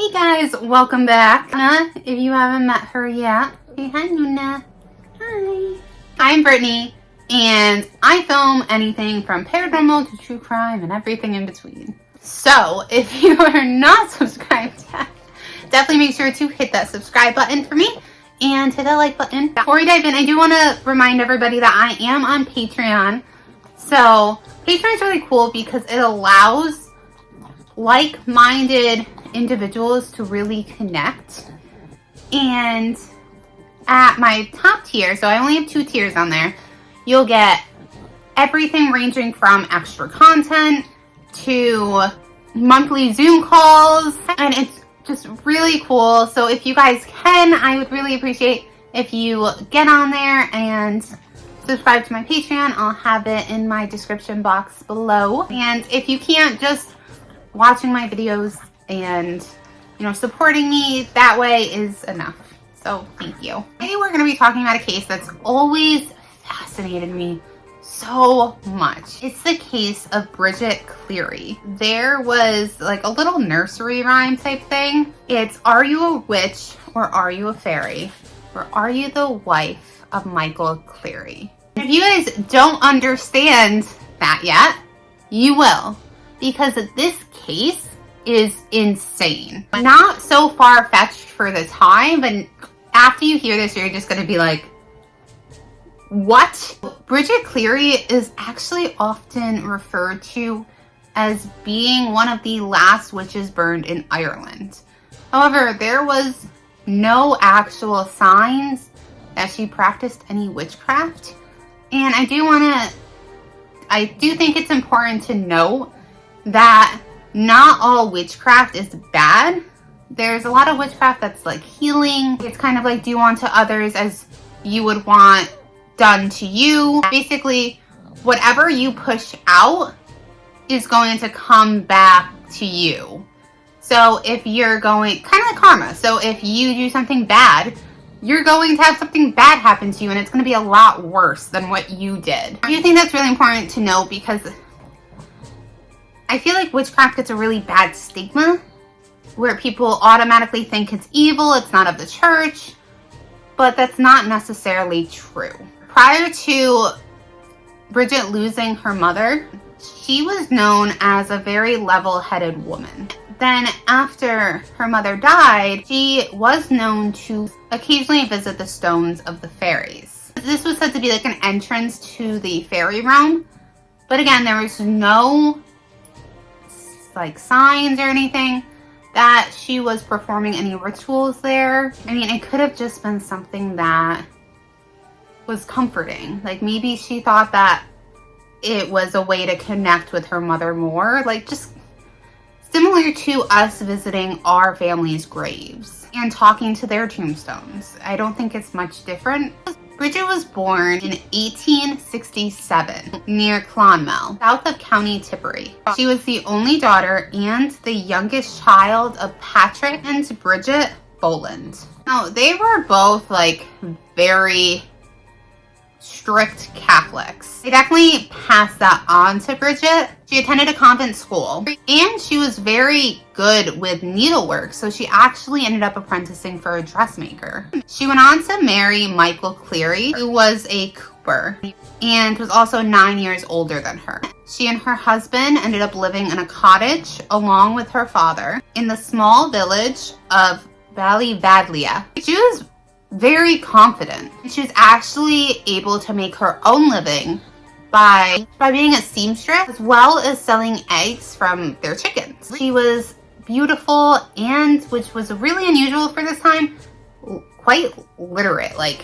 Hey guys, welcome back. Nuna, if you haven't met her yet, say hi Nuna. Hi. I'm Brittany, and I film anything from paranormal to true crime and everything in between. So, if you are not subscribed yet, definitely make sure to hit that subscribe button for me and hit that like button. Before we dive in, I do want to remind everybody that I am on Patreon. So, Patreon is really cool because it allows like-minded individuals to really connect. And at my top tier, so I only have 2 tiers on there, you'll get everything ranging from extra content to monthly Zoom calls, and it's just really cool. So if you guys can, I would really appreciate if you get on there and subscribe to my Patreon. I'll have it in my description box below. And if you can't, just watching my videos and, you know, supporting me that way is enough. So thank you. Today we're going to be talking about a case that's always fascinated me so much. It's the case of Bridget Cleary. There was like a little nursery rhyme type thing. It's, are you a witch or are you a fairy? Or are you the wife of Michael Cleary? If you guys don't understand that yet, you will. Because this case is insane. Not so far-fetched for the time, but after you hear this, you're just going to be like, what? Bridget Cleary is actually often referred to as being one of the last witches burned in Ireland. However, there was no actual signs that she practiced any witchcraft. And I do think it's important to note that not all witchcraft is bad. There's a lot of witchcraft that's like healing. It's kind of like do unto others as you would want done to you. Basically, whatever you push out is going to come back to you. So if you're going, kind of like karma. So if you do something bad, you're going to have something bad happen to you, and it's going to be a lot worse than what you did. I do think that's really important to know because I feel like witchcraft gets a really bad stigma where people automatically think it's evil, it's not of the church, but that's not necessarily true. Prior to Bridget losing her mother, she was known as a very level-headed woman. Then after her mother died, she was known to occasionally visit the stones of the fairies. This was said to be like an entrance to the fairy realm, but again, there was no like signs or anything that she was performing any rituals there. I mean, it could have just been something that was comforting. Like maybe she thought that it was a way to connect with her mother more, like just similar to us visiting our family's graves and talking to their tombstones. I don't think it's much different. Bridget was born in 1867 near Clonmel, south of County Tipperary. She was the only daughter and the youngest child of Patrick and Bridget Boland. Now, they were both like very strict Catholics. They definitely passed that on to Bridget. She attended a convent school and she was very good with needlework, so she actually ended up apprenticing for a dressmaker. She went on to marry Michael Cleary, who was a cooper and was also 9 years older than her. She and her husband ended up living in a cottage along with her father in the small village of Ballyvadlia. She was very confident. She was actually able to make her own living by being a seamstress as well as selling eggs from their chickens. She was beautiful and, which was really unusual for this time, quite literate. Like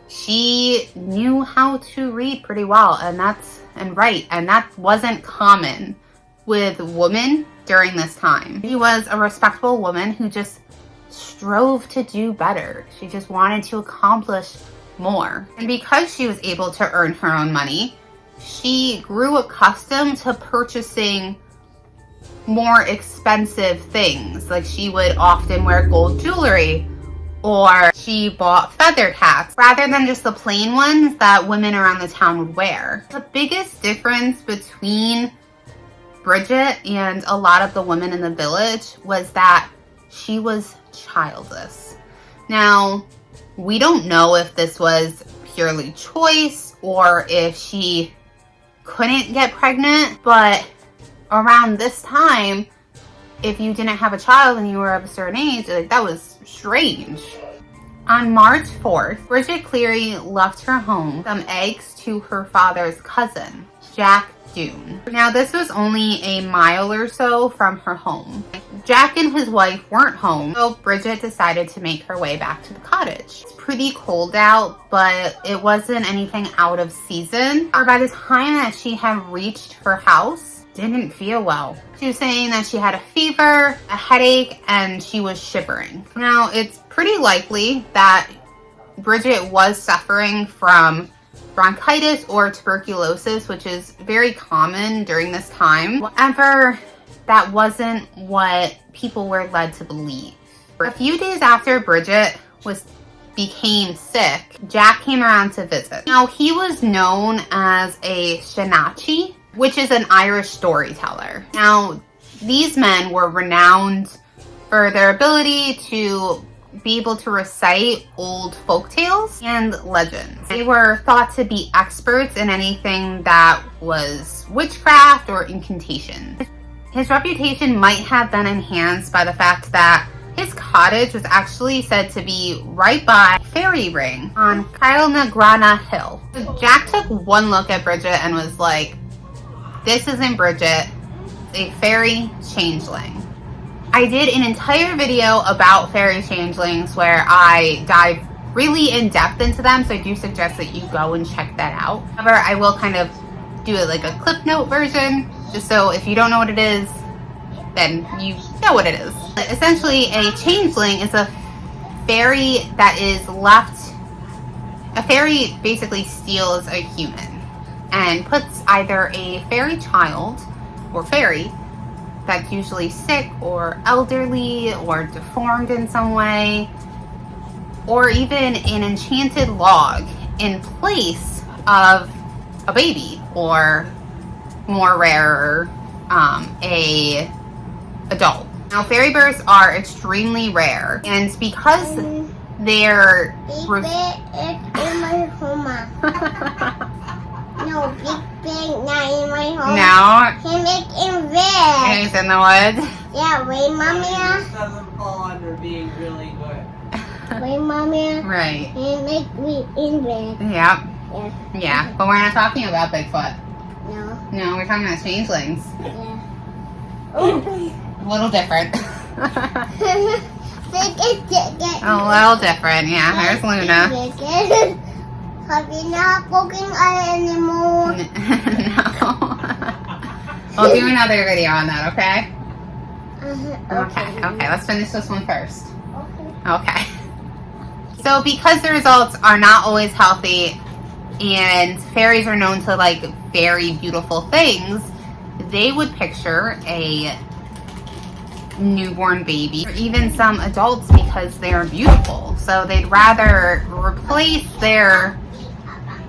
she knew how to read pretty well and write, and that wasn't common with women during this time. She was a respectable woman who just strove to do better. She just wanted to accomplish more. And because she was able to earn her own money, she grew accustomed to purchasing more expensive things. Like she would often wear gold jewelry, or she bought feathered hats rather than just the plain ones that women around the town would wear. The biggest difference between Bridget and a lot of the women in the village was that she was childless. Now, we don't know if this was purely choice or if she couldn't get pregnant, but around this time, if you didn't have a child and you were of a certain age, like, that was strange. On March 4th, Bridget Cleary left her home some eggs to her father's cousin, Jack Dune. Now, this was only a mile or so from her home. Jack and his wife weren't home, so Bridget decided to make her way back to the cottage. It's pretty cold out, but it wasn't anything out of season. Or by the time that she had reached her house, didn't feel well. She was saying that she had a fever, a headache, and she was shivering. Now, it's pretty likely that Bridget was suffering from bronchitis or tuberculosis, which is very common during this time. However, that wasn't what people were led to believe. A few days after Bridget became sick, Jack came around to visit. Now, he was known as a Shanachi, which is an Irish storyteller. Now, these men were renowned for their ability to be able to recite old folk tales and legends. They were thought to be experts in anything that was witchcraft or incantation. His reputation might have been enhanced by the fact that his cottage was actually said to be right by a fairy ring on Kilnagrana Hill. So Jack took one look at Bridget and was like, "This isn't Bridget, it's a fairy changeling." I did an entire video about fairy changelings where I dive really in depth into them, so I do suggest that you go and check that out. However, I will kind of do it like a clip note version, just so if you don't know what it is, then you know what it is. Essentially, a changeling is a fairy that is left. A fairy basically steals a human and puts either a fairy child or fairy that's usually sick or elderly or deformed in some way, or even an enchanted log in place of a baby, or more rare, a adult. Now, fairy births are extremely rare, and because they're in my home. No, big, not in my home. No. He make in red. He's in the woods. Yeah, wait, mommy. This doesn't fall under being really good. Wait, mommy. Right. He make me in red. Yep. Yeah. Yeah, but we're not talking about Bigfoot. No. No, we're talking about changelings. Yeah. A little different. A A little different, yeah. There's Luna. Have you not poking eye anymore? No. We'll do another video on that, okay? Okay, let's finish this one first. Okay. So because the results are not always healthy and fairies are known to like very beautiful things, they would picture a newborn baby, or even some adults, because they are beautiful. So they'd rather replace their,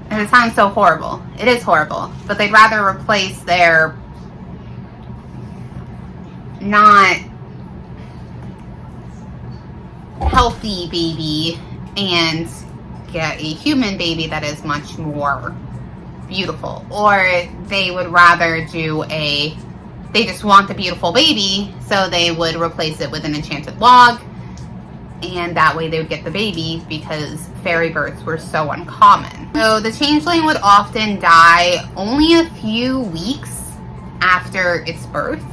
and it sounds so horrible, it is horrible, but they'd rather replace their not healthy baby and get a human baby that is much more beautiful. Or they would rather do they just want the beautiful baby, so they would replace it with an enchanted log, and that way they would get the baby, because fairy births were so uncommon. So the changeling would often die only a few weeks after its birth.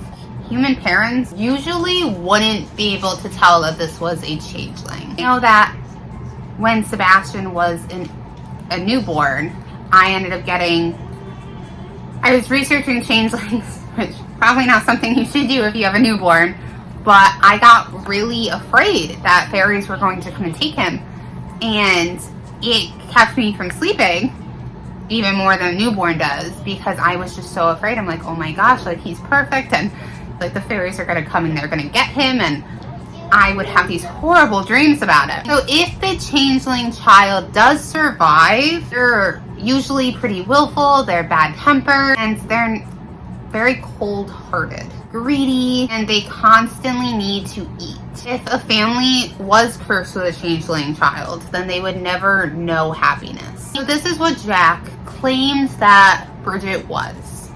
Human parents usually wouldn't be able to tell that this was a changeling. You know that when Sebastian was a newborn, I was researching changelings, which probably not something you should do if you have a newborn, but I got really afraid that fairies were going to come and take him, and it kept me from sleeping even more than a newborn does, because I was just so afraid. I'm like, oh my gosh, like he's perfect, and like the fairies are gonna come and they're gonna get him, and I would have these horrible dreams about it. So if the changeling child does survive, they're usually pretty willful, they're bad-tempered, and they're very cold-hearted, greedy, and they constantly need to eat. If a family was cursed with a changeling child, then they would never know happiness. So this is what Jack claims that Bridget was,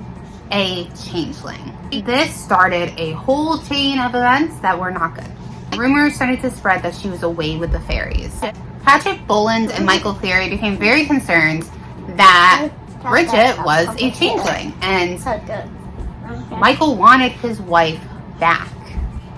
a changeling. This started a whole chain of events that were not good. Rumors started to spread that she was away with the fairies. Patrick Boland and Michael Cleary became very concerned that Bridget was a changeling, and Michael wanted his wife back.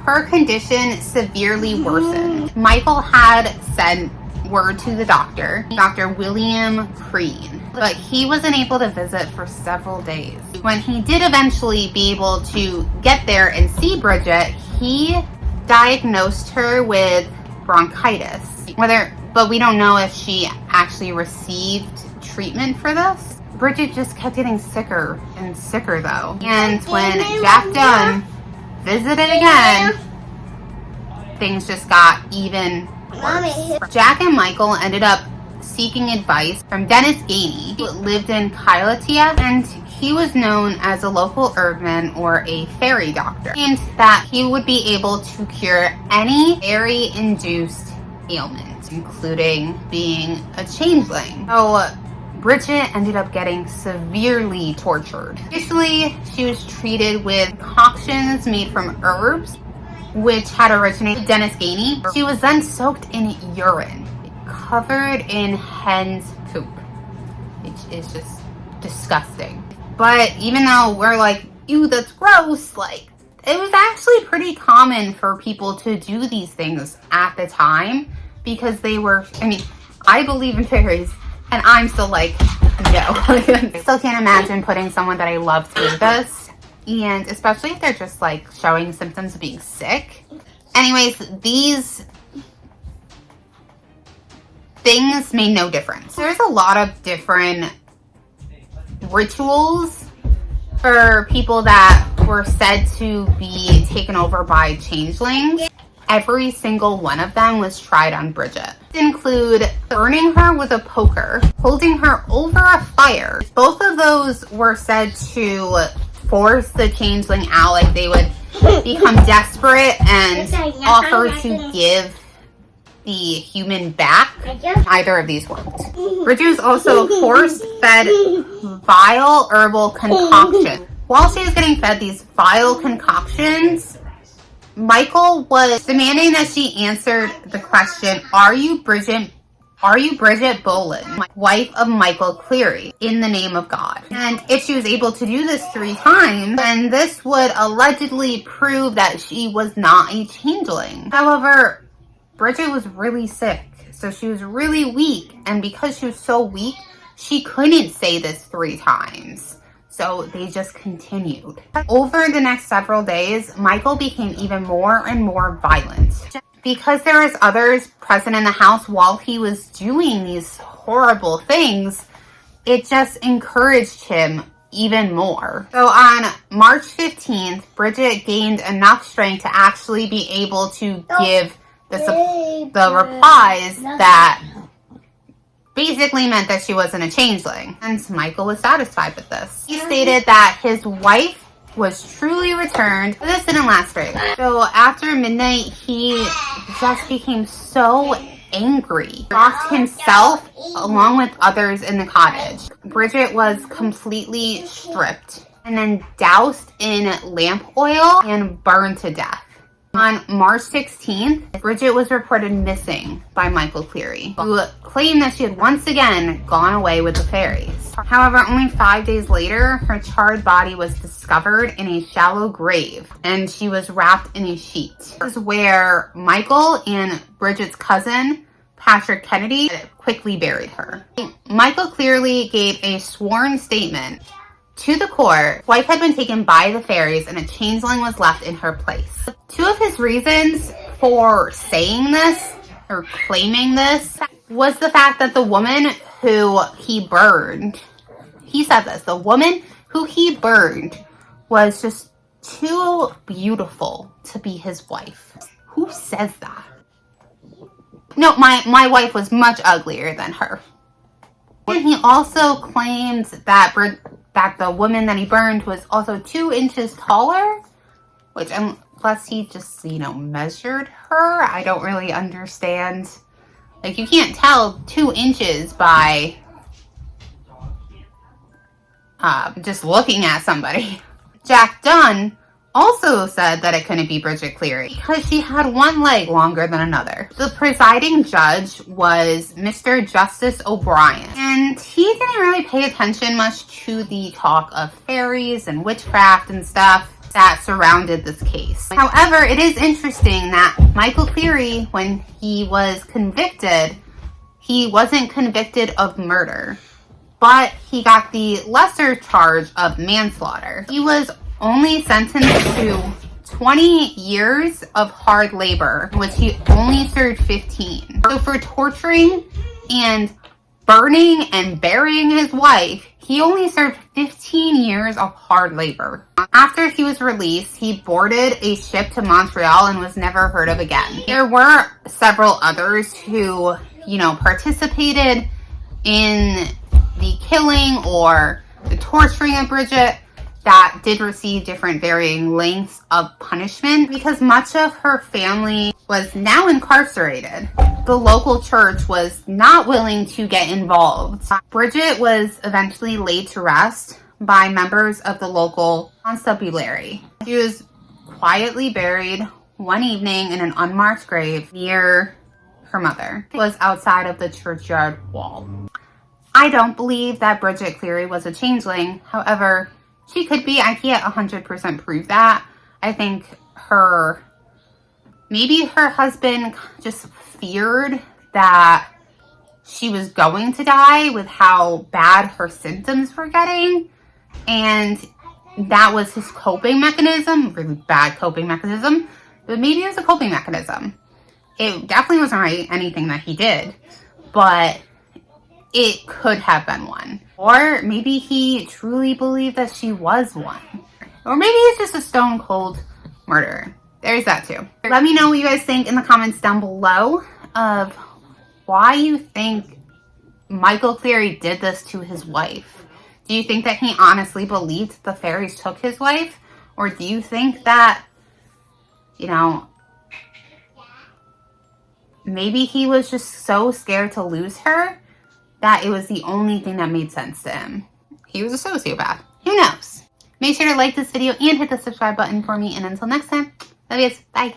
Her condition severely worsened. Michael had sent word to the doctor, Dr. William Crean, but he wasn't able to visit for several days. When he did eventually be able to get there and see Bridget, he diagnosed her with bronchitis. But we don't know if she actually received treatment for this. Bridget just kept getting sicker and sicker though. And when Jack Dunn visited again, things just got even worse. Jack and Michael ended up seeking advice from Dennis Gainey, who lived in Kailatia, and he was known as a local herbman or a fairy doctor, and that he would be able to cure any fairy-induced ailment, including being a changeling. So Bridget ended up getting severely tortured. Initially, she was treated with concoctions made from herbs, which had originated with Dennis Gainey. She was then soaked in urine, covered in hen's poop, which is just disgusting. But even though we're like, ew, that's gross, like, it was actually pretty common for people to do these things at the time because they were, I mean, I believe in fairies, and I'm still like, no. I still can't imagine putting someone that I love through this. And especially if they're just like showing symptoms of being sick. Anyways, these things made no difference. There's a lot of different rituals for people that were said to be taken over by changelings. Every single one of them was tried on Bridget. These include burning her with a poker, holding her over a fire. Both of those were said to force the changeling out, like they would become desperate and offer to give the human back. Neither of these worked. Bridget was also force-fed vile herbal concoctions. While she was getting fed these vile concoctions, Michael was demanding that she answered the question, are you Bridget Boland, wife of Michael Cleary, in the name of God? And if she was able to do this 3 times, then this would allegedly prove that she was not a changeling. However, Bridget was really sick, so she was really weak, and because she was so weak, she couldn't say this 3 times. So they just continued. Over the next several days, Michael became even more and more violent. Because there was others present in the house while he was doing these horrible things, it just encouraged him even more. So on March 15th, Bridget gained enough strength to actually be able to give the replies that basically meant that she wasn't a changeling. And Michael was satisfied with this. He stated that his wife was truly returned. But this didn't last very long. So after midnight, he just became so angry. He locked himself along with others in the cottage. Bridget was completely stripped and then doused in lamp oil and burned to death. On March 16th, Bridget was reported missing by Michael Cleary, who claimed that she had once again gone away with the fairies. However, only 5 days later, her charred body was discovered in a shallow grave, and she was wrapped in a sheet. This is where Michael and Bridget's cousin, Patrick Kennedy, quickly buried her. Michael clearly gave a sworn statement to the court. His wife had been taken by the fairies and a changeling was left in her place. 2 of his reasons for saying this or claiming this was the fact that the woman who he burned, he said this, the woman who he burned was just too beautiful to be his wife. Who says that? No, my wife was much uglier than her. And he also claimed that the woman that he burned was also 2 inches taller, which I'm Plus, he just, you know, measured her. I don't really understand. Like, you can't tell 2 inches by just looking at somebody. Jack Dunn also said that it couldn't be Bridget Cleary because she had one leg longer than another. The presiding judge was Mr. Justice O'Brien, and he didn't really pay attention much to the talk of fairies and witchcraft and stuff that surrounded this case. However, it is interesting that Michael Cleary, when he was convicted, he wasn't convicted of murder, but he got the lesser charge of manslaughter. He was only sentenced to 20 years of hard labor, which he only served 15. So for torturing and burning and burying his wife, he only served 15 years of hard labor. After he was released, he boarded a ship to Montreal and was never heard of again. There were several others who, you know, participated in the killing or the torturing of Bridget that did receive different varying lengths of punishment because much of her family was now incarcerated. The local church was not willing to get involved. Bridget was eventually laid to rest by members of the local constabulary. She was quietly buried one evening in an unmarked grave near her mother. It was outside of the churchyard wall. I don't believe that Bridget Cleary was a changeling. However, she could be. I can't 100% prove that. I think maybe her husband just feared that she was going to die with how bad her symptoms were getting. And that was his coping mechanism, really bad coping mechanism, but maybe it was a coping mechanism. It definitely wasn't anything that he did, but it could have been one. Or maybe he truly believed that she was one. Or maybe it's just a stone cold murderer. There's that too. Let me know what you guys think in the comments down below of why you think Michael Cleary did this to his wife. Do you think that he honestly believed the fairies took his wife? Or do you think that, you know, maybe he was just so scared to lose her that it was the only thing that made sense to him? He was a sociopath. Who knows? Make sure to like this video and hit the subscribe button for me. And until next time, love you guys. Bye.